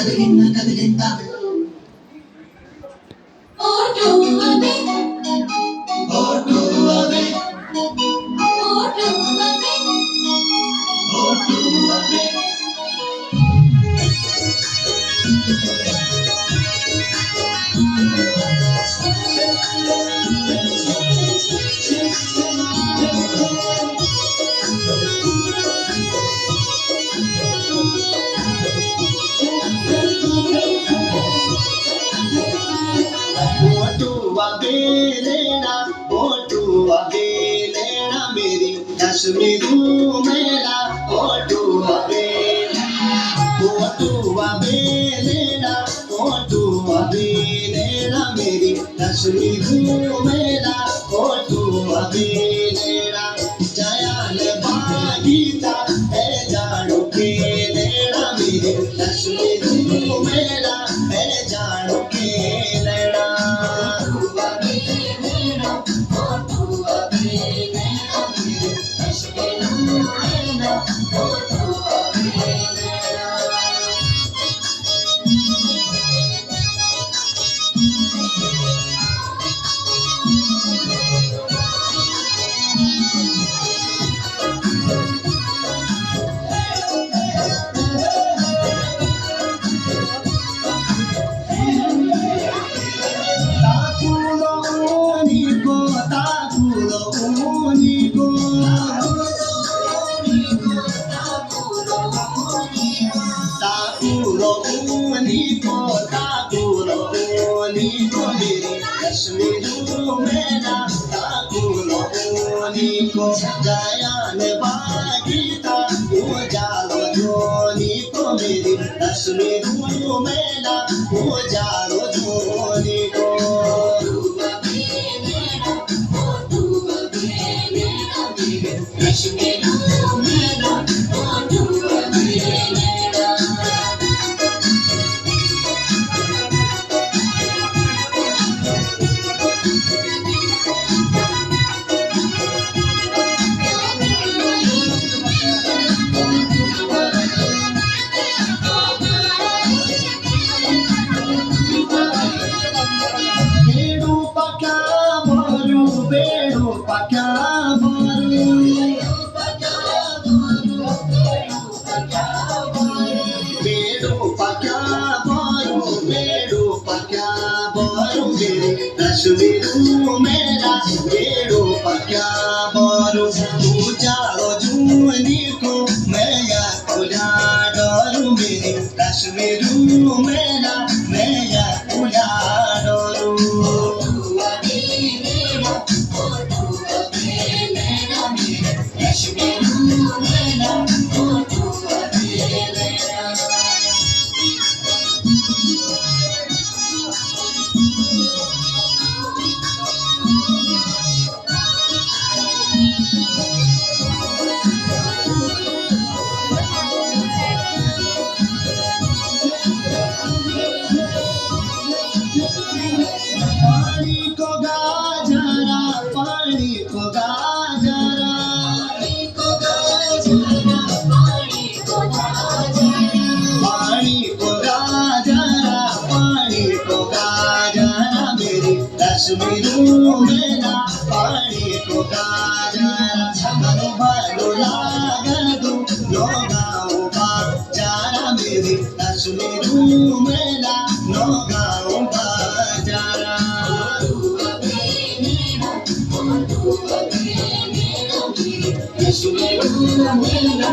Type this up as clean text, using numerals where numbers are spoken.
मेरी कश्मीरू मेरा फोटुआ बेलेना मेरी कश्मीरू मेरा फोटुआ बेलेना जयाल बागीता है जानो के लेना मेरी कश्मीरू मेरा है जानो के लेना जयान बागीता उजालो जोनी को मेरी कश्मीरू मेला उजालो जोनी को कश्मीरू मेला कश्मीरू मेरा बेड़ो पक्या बोरो उजालो जूनी को मैं या खुला डरू मेरी कश्मीरू मेरा मैं या खुला डरू कश्मीरू मेरा कश्मीरू मेरा पानी को गाजरा छमनो भलो लागदू नो गाँव बाजारा मेरी कश्मीरू मेरा नो गाँव बाजारा कश्मीरू मेरा